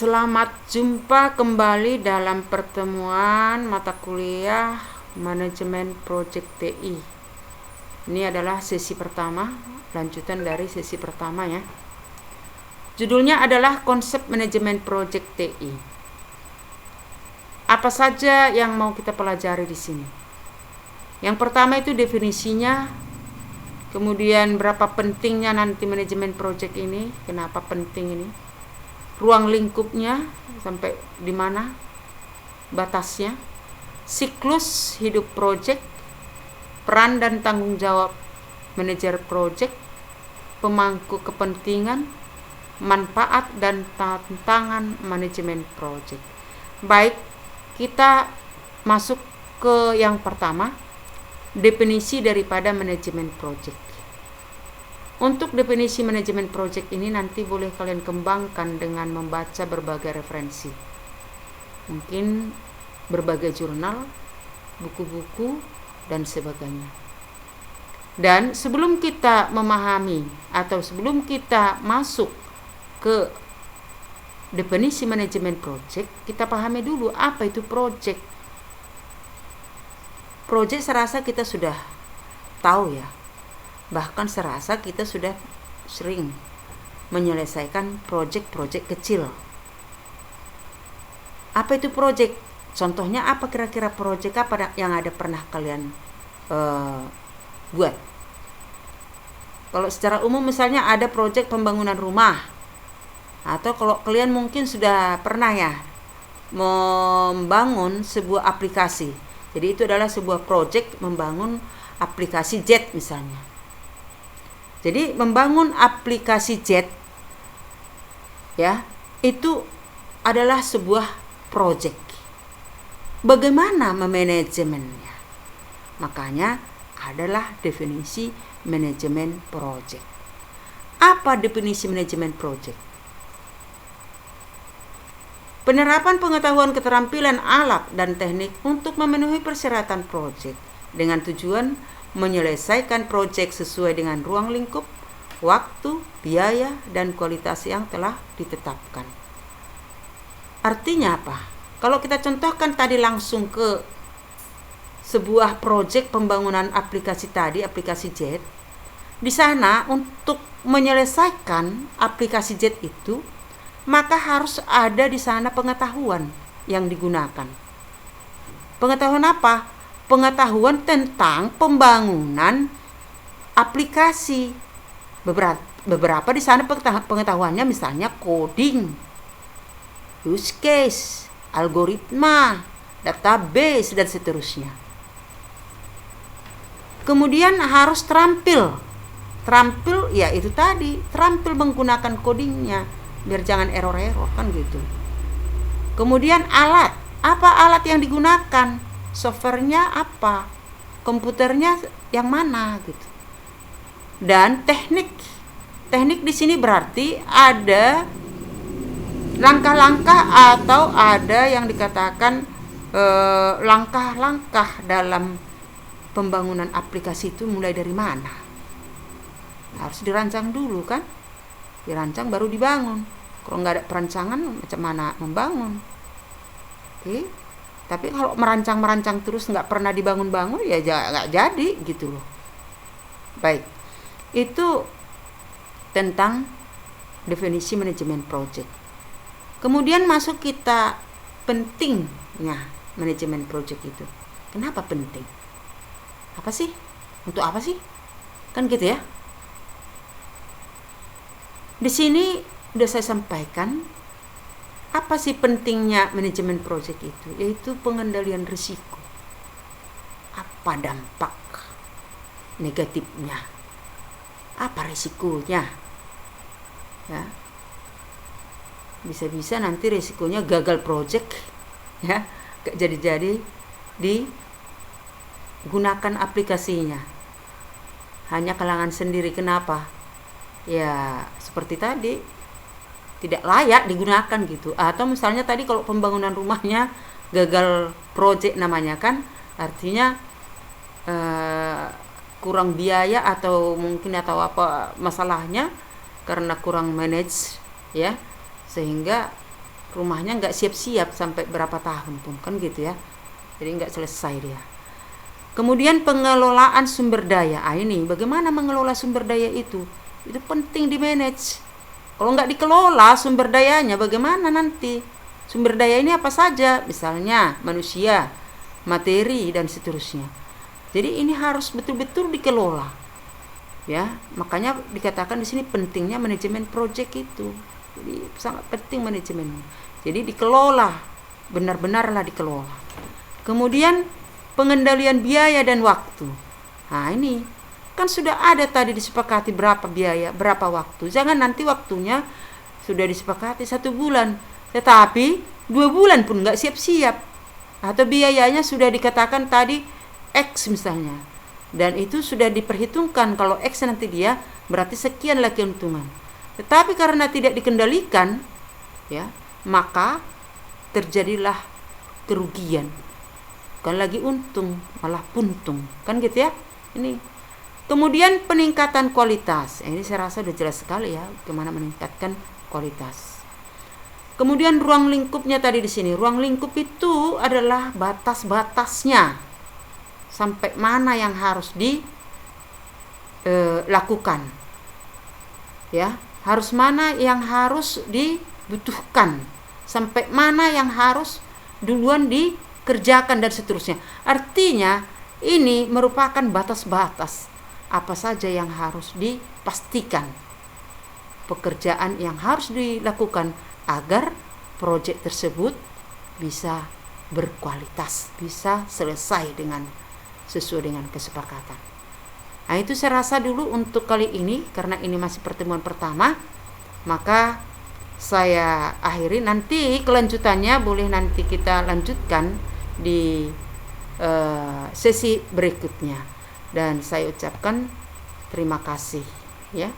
Selamat jumpa kembali dalam pertemuan mata kuliah Manajemen Project TI. Ini adalah sesi pertama, lanjutan dari sesi pertama ya. Judulnya adalah konsep manajemen project TI. Apa saja yang mau kita pelajari di sini? Yang pertama itu definisinya, kemudian berapa pentingnya nanti manajemen project ini, kenapa penting ini? Ruang lingkupnya sampai di mana batasnya, siklus hidup project, peran dan tanggung jawab manajer project, pemangku kepentingan, manfaat dan tantangan manajemen project. Baik, kita masuk ke yang pertama, definisi daripada manajemen project. Untuk definisi manajemen project ini nanti boleh kalian kembangkan dengan membaca berbagai referensi. Mungkin berbagai jurnal, buku-buku, dan sebagainya. Dan sebelum kita memahami atau sebelum kita masuk ke definisi manajemen project, kita pahami dulu apa itu project. Project serasa kita sudah tahu ya. Bahkan serasa kita sudah sering menyelesaikan proyek-proyek kecil. Apa itu proyek? Contohnya apa kira-kira proyek apa yang ada pernah kalian buat? Kalau secara umum misalnya ada proyek pembangunan rumah. Atau kalau kalian mungkin sudah pernah ya membangun sebuah aplikasi. Jadi itu adalah sebuah proyek membangun aplikasi Jet misalnya. Jadi membangun aplikasi Jet ya, itu adalah sebuah proyek. Bagaimana memanajemennya? Makanya adalah definisi manajemen proyek. Apa definisi manajemen proyek? Penerapan pengetahuan keterampilan alat dan teknik untuk memenuhi persyaratan proyek dengan tujuan menyelesaikan proyek sesuai dengan ruang lingkup, waktu, biaya, dan kualitas yang telah ditetapkan. Artinya apa? Kalau kita contohkan tadi langsung ke sebuah proyek pembangunan aplikasi tadi, aplikasi Jet, di sana untuk menyelesaikan aplikasi Jet itu, maka harus ada di sana pengetahuan yang digunakan. Pengetahuan apa? Pengetahuan tentang pembangunan aplikasi. Beberapa di sana pengetahuannya misalnya coding, use case, algoritma, database, dan seterusnya. Kemudian harus terampil ya itu tadi, terampil menggunakan codingnya biar jangan error kan gitu. Kemudian alat, apa alat yang digunakan? Softwarenya apa, komputernya yang mana gitu. Dan teknik di sini berarti ada langkah-langkah atau ada yang dikatakan langkah-langkah dalam pembangunan aplikasi itu mulai dari mana. Harus dirancang dulu kan, dirancang baru dibangun. Kalau nggak ada perancangan macam mana membangun? Oke. Tapi kalau merancang terus nggak pernah dibangun-bangun ya nggak jadi gitu loh. Baik, itu tentang definisi manajemen project. Kemudian masuk kita pentingnya manajemen project itu. Kenapa penting? Apa sih? Untuk apa sih? Kan gitu ya. Di sini udah saya sampaikan. Apa sih pentingnya manajemen proyek itu? Yaitu pengendalian risiko. Apa dampak negatifnya? Apa risikonya? Ya. Bisa-bisa nanti risikonya gagal proyek, ya, gak jadi-jadi digunakan aplikasinya. Hanya kalangan sendiri. Kenapa? Ya, seperti tadi, tidak layak digunakan gitu. Atau misalnya tadi kalau pembangunan rumahnya gagal project namanya kan, artinya kurang biaya atau mungkin atau apa masalahnya karena kurang manage ya, sehingga rumahnya nggak siap-siap sampai berapa tahun pun, kan gitu ya. Jadi nggak selesai dia. Kemudian pengelolaan sumber daya. Ini bagaimana mengelola sumber daya itu penting di manage. Kalau nggak dikelola sumber dayanya, bagaimana nanti? Sumber daya ini apa saja? Misalnya manusia, materi, dan seterusnya. Jadi ini harus betul-betul dikelola. Ya, makanya dikatakan di sini pentingnya manajemen project itu. Jadi sangat penting manajemennya. Jadi dikelola, benar-benarlah dikelola. Kemudian pengendalian biaya dan waktu. Nah ini kan sudah ada tadi disepakati berapa biaya, berapa waktu. Jangan nanti waktunya sudah disepakati 1 bulan, tetapi 2 bulan pun nggak siap-siap. Atau biayanya sudah dikatakan tadi X misalnya. Dan itu sudah diperhitungkan, kalau X nanti dia berarti sekianlah keuntungan. Tetapi karena tidak dikendalikan, ya, maka terjadilah kerugian. Bukan lagi untung, malah puntung, kan gitu ya. Ini kemudian peningkatan kualitas. Ini saya rasa sudah jelas sekali ya bagaimana meningkatkan kualitas. Kemudian ruang lingkupnya tadi di sini. Ruang lingkup itu adalah batas-batasnya, sampai mana yang harus dilakukan, ya, harus mana yang harus dibutuhkan, sampai mana yang harus duluan dikerjakan dan seterusnya. Artinya ini merupakan batas-batas apa saja yang harus dipastikan, pekerjaan yang harus dilakukan agar proyek tersebut bisa berkualitas, bisa selesai sesuai dengan kesepakatan. Nah itu saya rasa dulu untuk kali ini, karena ini masih pertemuan pertama, maka saya akhiri. Nanti kelanjutannya boleh nanti kita lanjutkan di sesi berikutnya. Dan saya ucapkan terima kasih ya.